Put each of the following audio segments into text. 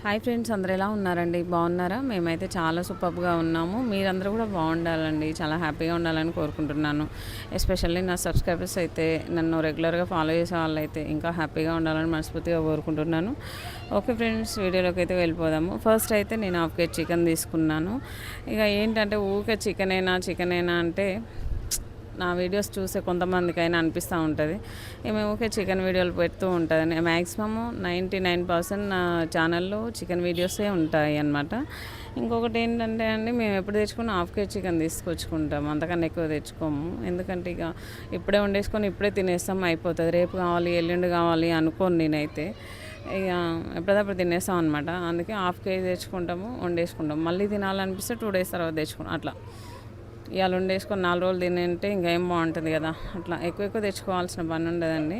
Hi friends, అందరూ ఎలా ఉన్నారండి? బాగున్నారా? మేమైతే చాలా సూపర్గా ఉన్నాము. మీరందరూ కూడా బాగుండాలండి, చాలా హ్యాపీగా ఉండాలని కోరుకుంటున్నాను. ఎస్పెషల్లీ నా సబ్స్క్రైబర్స్ అయితే, నన్ను రెగ్యులర్గా ఫాలో చేసే వాళ్ళైతే ఇంకా హ్యాపీగా ఉండాలని మనస్ఫూర్తిగా కోరుకుంటున్నాను. ఓకే ఫ్రెండ్స్, వీడియోలోకి అయితే వెళ్ళిపోదాము. ఫస్ట్ అయితే నేను హాఫ్ కేజీ చికెన్ తీసుకున్నాను. ఇక ఏంటంటే ఊరికే చికెనేనా అంటే నా వీడియోస్ చూసే కొంతమందికైనా అనిపిస్తూ ఉంటుంది. మేము ఊరికే చికెన్ వీడియోలు పెడుతూ ఉంటుంది. మ్యాక్సిమము 99% నా ఛానల్లో చికెన్ వీడియోసే ఉంటాయి అన్నమాట. ఇంకొకటి ఏంటంటే అండి, మేము ఎప్పుడు తెచ్చుకున్న హాఫ్ కేజీ చికెన్ తీసుకొచ్చుకుంటాము, అంతకన్నా ఎక్కువ తెచ్చుకోము. ఎందుకంటే ఇక ఇప్పుడే వండేసుకొని ఇప్పుడే తినేస్తాం, అయిపోతుంది. రేపు కావాలి, ఎల్లుండి కావాలి అనుకోను నేనైతే. ఇక ఎప్పటికప్పుడు తినేస్తాం అనమాట. అందుకే హాఫ్ కేజీ తెచ్చుకుంటాము, వండేసుకుంటాం. మళ్ళీ తినాలనిపిస్తే 2 days తర్వాత తెచ్చుకుంటాం. అట్లా ఇవాళ వండేసుకొని 4 రోజులు తినంటే ఇంకేం బాగుంటుంది కదా. అట్లా ఎక్కువ తెచ్చుకోవాల్సిన పని ఉండదండి.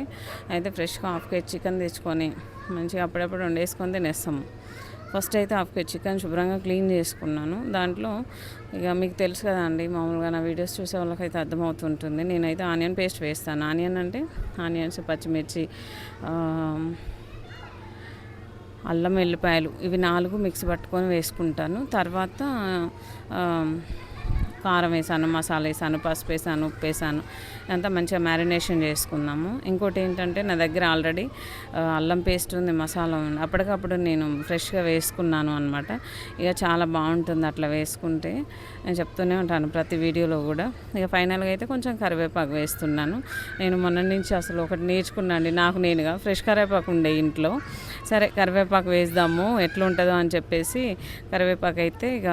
అయితే ఫ్రెష్గా హాఫ్ కేజీ చికెన్ తెచ్చుకొని మంచిగా అప్పుడప్పుడు వండేసుకొని తినేస్తాము. ఫస్ట్ అయితే హాఫ్ కేజీ చికెన్ శుభ్రంగా క్లీన్ చేసుకున్నాను. దాంట్లో ఇక మీకు తెలుసు కదా అండి, మామూలుగా నా వీడియోస్ చూసే వాళ్ళకైతే అర్థమవుతుంటుంది. నేనైతే ఆనియన్ పేస్ట్ వేస్తాను. ఆనియన్ అంటే ఆనియన్స్, పచ్చిమిర్చి, అల్లం, వెల్లిపాయలు ఇవి 4 మిక్సీ పట్టుకొని వేసుకుంటాను. తర్వాత కారం వేసాను, మసాలా వేసాను, పసుపు వేసాను, ఉప్పు వేసాను. అంతా మంచిగా మ్యారినేషన్ చేసుకున్నాము. ఇంకోటి ఏంటంటే నా దగ్గర ఆల్రెడీ అల్లం పేస్ట్ ఉంది, మసాలా ఉంది. అప్పటికప్పుడు నేను ఫ్రెష్గా వేసుకున్నాను అనమాట. ఇక చాలా బాగుంటుంది అట్లా వేసుకుంటే. నేను చెప్తూనే ఉంటాను ప్రతి వీడియోలో కూడా. ఇక ఫైనల్గా అయితే కొంచెం కరివేపాకు వేస్తున్నాను. నేను మొన్న నుంచి అసలు ఒకటి నేర్చుకున్నాను నాకు నేనుగా. ఫ్రెష్ కరివేపాకు ఉండే ఇంట్లో. సరే కరివేపాకు వేద్దాము ఎట్లుంటుందో అని చెప్పేసి కరివేపాకు అయితే ఇక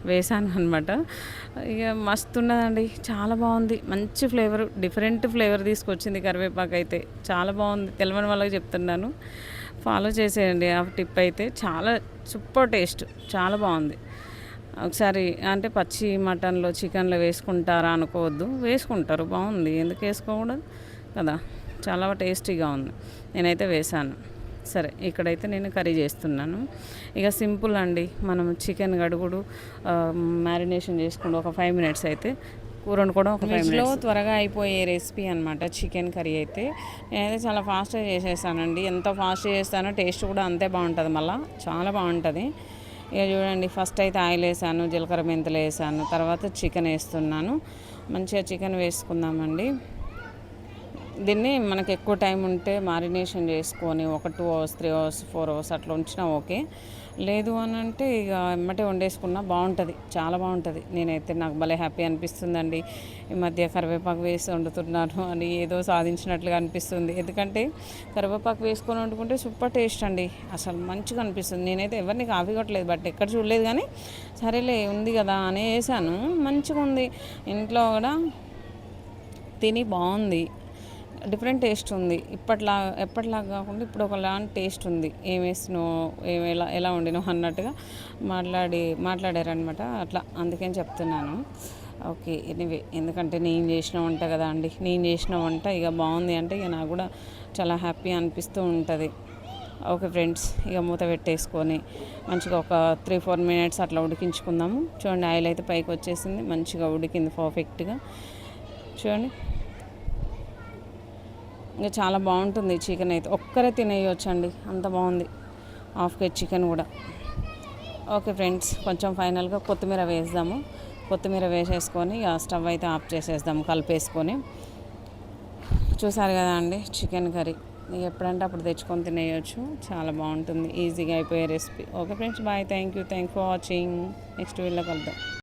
వేసాను అనమాట. ఇక మస్తు ఉన్నదండి, చాలా బాగుంది. మంచి ఫ్లేవర్, డిఫరెంట్ ఫ్లేవర్ తీసుకొచ్చింది కరివేపాకు అయితే. చాలా బాగుంది. తెలియని వాళ్ళకి చెప్తున్నాను, ఫాలో చేసేయండి ఆ టిప్ అయితే. చాలా సూపర్ టేస్ట్, చాలా బాగుంది. ఒకసారి అంటే పచ్చి మటన్లో, చికెన్లో వేసుకుంటారా అనుకోవద్దు, వేసుకుంటారు, బాగుంది. ఎందుకు వేసుకోకూడదు కదా. చాలా టేస్టీగా ఉంది. నేనైతే వేసాను. సరే ఇక్కడైతే నేను కర్రీ చేస్తున్నాను. ఇక సింపుల్ అండి, మనం చికెన్ గడుగుడు మ్యారినేషన్ చేసుకుంటూ ఒక 5 minutes అయితే కూర వండుకోవడం ఒక 5 minutes త్వరగా అయిపోయే రెసిపీ అనమాట చికెన్ కర్రీ అయితే. నేనైతే చాలా ఫాస్ట్గా చేసేసానండి. ఎంత ఫాస్ట్గా చేస్తానో టేస్ట్ కూడా అంతే బాగుంటుంది, మళ్ళీ చాలా బాగుంటుంది. ఇక చూడండి, ఫస్ట్ అయితే ఆయిల్ వేసాను, జీలకర్ర మెంతులు వేసాను, తర్వాత చికెన్ వేస్తున్నాను. మంచిగా చికెన్ వేసుకుందామండి. దీన్ని మనకు ఎక్కువ టైం ఉంటే మారినేషన్ చేసుకొని ఒక 2 hours, 3 hours, 4 hours అట్లా ఉంచినా ఓకే. లేదు అని అంటే ఇక ఎమ్మటే వండేసుకున్నా బాగుంటుంది, చాలా బాగుంటుంది. నేనైతే నాకు భలే హ్యాపీ అనిపిస్తుందండి. ఈ మధ్య కరివేపాకు వేసి వండుతున్నాను అని ఏదో సాధించినట్లుగా అనిపిస్తుంది. ఎందుకంటే కరివేపాకు వేసుకొని వండుకుంటే సూపర్ టేస్ట్ అండి, అసలు మంచిగా అనిపిస్తుంది. నేనైతే ఎవరిని కాఫీ కొట్టలేదు, బట్ ఎక్కడ చూడలేదు, కానీ సరేలే ఉంది కదా అని వేసాను. మంచిగా ఉంది. ఇంట్లో కూడా తిని బాగుంది, డిఫరెంట్ టేస్ట్ ఉంది. ఎప్పటిలాగా కాకుండా ఇప్పుడు ఒకలాంటి టేస్ట్ ఉంది. ఏం వేసినావు, ఎలా వండినావు అన్నట్టుగా మాట్లాడారనమాట. అట్లా అందుకని చెప్తున్నాను. ఓకే ఎనీవే, ఎందుకంటే నేను చేసిన వంట కదా అండి. నేను చేసిన వంట ఇక బాగుంది అంటే ఇక నాకు కూడా చాలా హ్యాపీ అనిపిస్తూ ఉంటుంది. ఓకే ఫ్రెండ్స్, ఇక మూత పెట్టేసుకొని మంచిగా ఒక 3-4 minutes అట్లా ఉడికించుకుందాము. చూడండి, ఆయిల్ అయితే పైకి వచ్చేసింది, మంచిగా ఉడికింది పర్ఫెక్ట్గా. చూడండి, ఇంకా చాలా బాగుంటుంది చికెన్ అయితే. ఒక్కరే తినేయొచ్చండి, అంత బాగుంది హాఫ్ కేజీ చికెన్ కూడా. ఓకే ఫ్రెండ్స్, కొంచెం ఫైనల్గా కొత్తిమీర వేద్దాము. కొత్తిమీర వేసేసుకొని ఇక స్టవ్ అయితే ఆఫ్ చేసేద్దాము కలిపేసుకొని. చూసారు కదా అండి చికెన్ కర్రీ. ఎప్పుడంటే అప్పుడు తెచ్చుకొని తినేయచ్చు, చాలా బాగుంటుంది. ఈజీగా అయిపోయే recipe. Okay friends, bye. Thank you for watching. Next వీడియోలో కలుద్దాం.